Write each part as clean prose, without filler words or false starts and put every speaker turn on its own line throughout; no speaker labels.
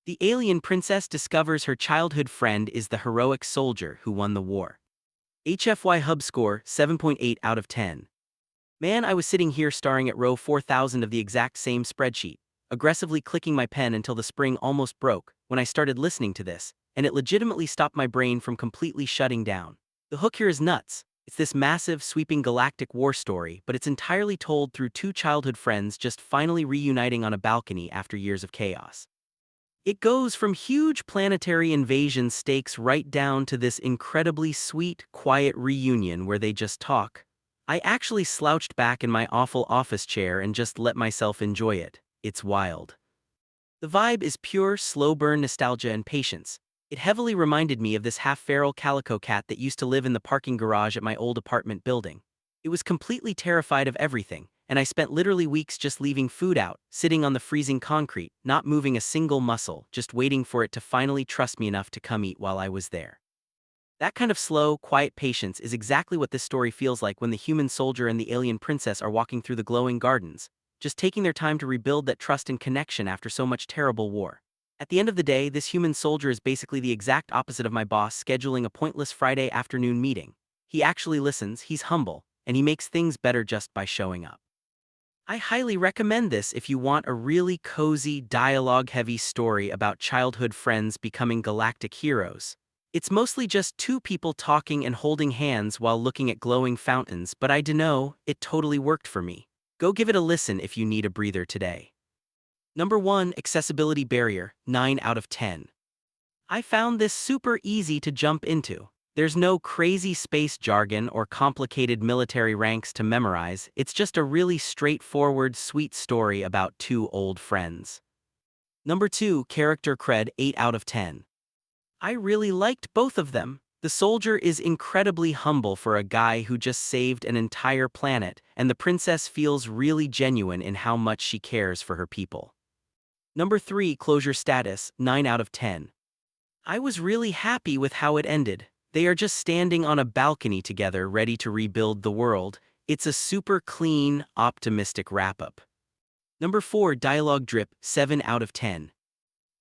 The alien princess discovers her childhood friend is the heroic soldier who won the war. HFY Hub score 7.8 out of 10. Man, I was sitting here staring at row 4000 of the exact same spreadsheet, aggressively clicking my pen until the spring almost broke when I started listening to this, and it legitimately stopped my brain from completely shutting down. The hook here is nuts. It's this massive, sweeping galactic war story, but it's entirely told through two childhood friends just finally reuniting on a balcony after years of chaos. It goes from huge planetary invasion stakes right down to this incredibly sweet, quiet reunion where they just talk. I actually slouched back in my awful office chair and just let myself enjoy it. It's wild. The vibe is pure, slow-burn nostalgia and patience. It heavily reminded me of this half-feral calico cat that used to live in the parking garage at my old apartment building. It was completely terrified of everything, and I spent literally weeks just leaving food out, sitting on the freezing concrete, not moving a single muscle, just waiting for it to finally trust me enough to come eat while I was there. That kind of slow, quiet patience is exactly what this story feels like when the human soldier and the alien princess are walking through the glowing gardens, just taking their time to rebuild that trust and connection after so much terrible war. At the end of the day, this human soldier is basically the exact opposite of my boss scheduling a pointless Friday afternoon meeting. He actually listens, he's humble, and he makes things better just by showing up. I highly recommend this if you want a really cozy, dialogue-heavy story about childhood friends becoming galactic heroes. It's mostly just two people talking and holding hands while looking at glowing fountains, but I dunno, it totally worked for me. Go give it a listen if you need a breather today. Number 1, Accessibility Barrier, 9 out of 10. I found this super easy to jump into. There's no crazy space jargon or complicated military ranks to memorize, it's just a really straightforward, sweet story about two old friends. Number 2, Character Cred, 8 out of 10. I really liked both of them. The soldier is incredibly humble for a guy who just saved an entire planet, and the princess feels really genuine in how much she cares for her people. Number 3, Closure Status, 9 out of 10. I was really happy with how it ended. They are just standing on a balcony together ready to rebuild the world. It's a super clean, optimistic wrap-up. Number 4, Dialogue Drip, 7 out of 10.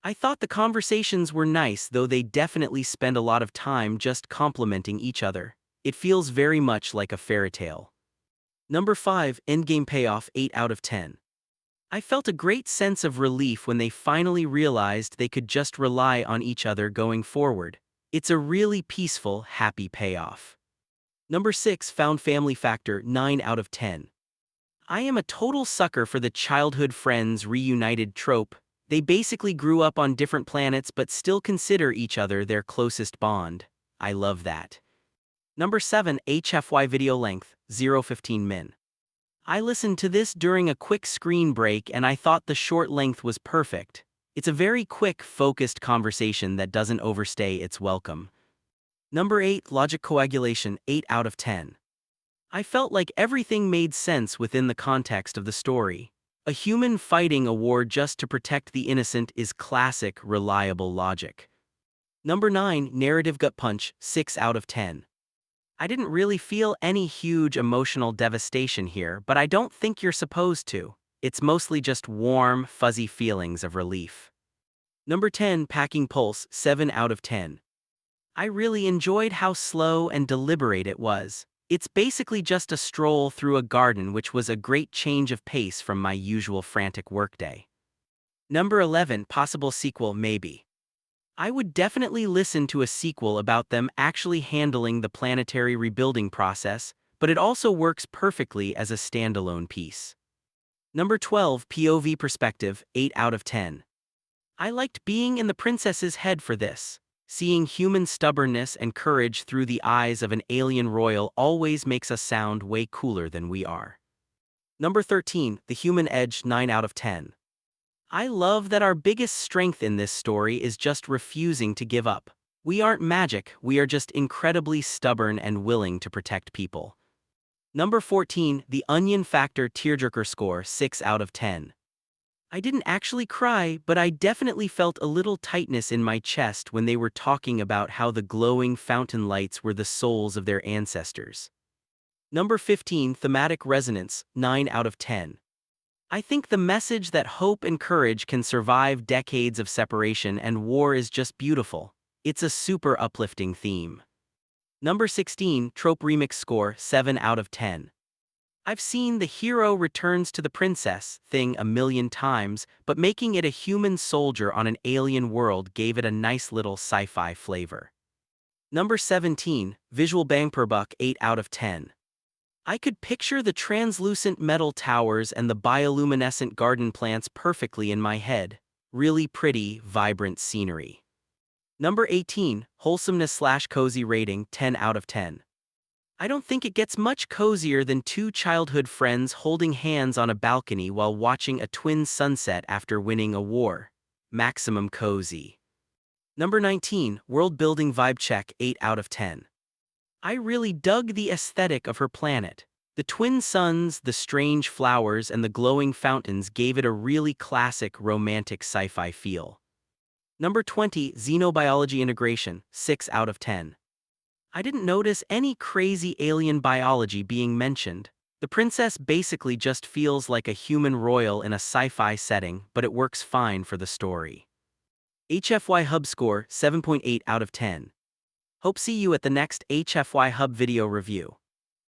I thought the conversations were nice, though they definitely spend a lot of time just complimenting each other. It feels very much like a fairy tale. Number 5, Endgame Payoff, 8 out of 10. I felt a great sense of relief when they finally realized they could just rely on each other going forward. It's a really peaceful, happy payoff. Number 6, Found Family Factor, 9 out of 10. I am a total sucker for the childhood friends reunited trope. They basically grew up on different planets but still consider each other their closest bond. I love that. Number 7, HFY Video Length, 0:15 min. I listened to this during a quick screen break and I thought the short length was perfect. It's a very quick, focused conversation that doesn't overstay its welcome. Number 8, Logic Coagulation, 8 out of 10. I felt like everything made sense within the context of the story. A human fighting a war just to protect the innocent is classic, reliable logic. Number 9, Narrative Gut Punch, 6 out of 10. I didn't really feel any huge emotional devastation here, but I don't think you're supposed to. It's mostly just warm, fuzzy feelings of relief. Number 10, Packing Pulse, 7 out of 10. I really enjoyed how slow and deliberate it was. It's basically just a stroll through a garden, which was a great change of pace from my usual frantic workday. Number 11, Possible Sequel, Maybe. I would definitely listen to a sequel about them actually handling the planetary rebuilding process, but it also works perfectly as a standalone piece. Number 12, POV Perspective, 8 out of 10. I liked being in the princess's head for this. Seeing human stubbornness and courage through the eyes of an alien royal always makes us sound way cooler than we are. Number 13, The Human Edge, 9 out of 10. I love that our biggest strength in this story is just refusing to give up. We aren't magic, we are just incredibly stubborn and willing to protect people. Number 14, The Onion Factor Tearjerker score, 6 out of 10. I didn't actually cry, but I definitely felt a little tightness in my chest when they were talking about how the glowing fountain lights were the souls of their ancestors. Number 15, Thematic Resonance, 9 out of 10. I think the message that hope and courage can survive decades of separation and war is just beautiful. It's a super uplifting theme. Number 16, Trope Remix score, 7 out of 10. I've seen the hero returns to the princess thing a million times, but making it a human soldier on an alien world gave it a nice little sci-fi flavor. Number 17, Visual Bang Per Buck, 8 out of 10. I could picture the translucent metal towers and the bioluminescent garden plants perfectly in my head. Really pretty, vibrant scenery. Number 18, Wholesomeness/Cozy rating, 10 out of 10. I don't think it gets much cozier than two childhood friends holding hands on a balcony while watching a twin sunset after winning a war. Maximum cozy. Number 19, World Building Vibe Check, 8 out of 10. I really dug the aesthetic of her planet. The twin suns, the strange flowers, and the glowing fountains gave it a really classic romantic sci-fi feel. Number 20, Xenobiology Integration, 6 out of 10. I didn't notice any crazy alien biology being mentioned. The princess basically just feels like a human royal in a sci-fi setting, but it works fine for the story. HFY Hub score, 7.8 out of 10. Hope see you at the next HFY Hub video review.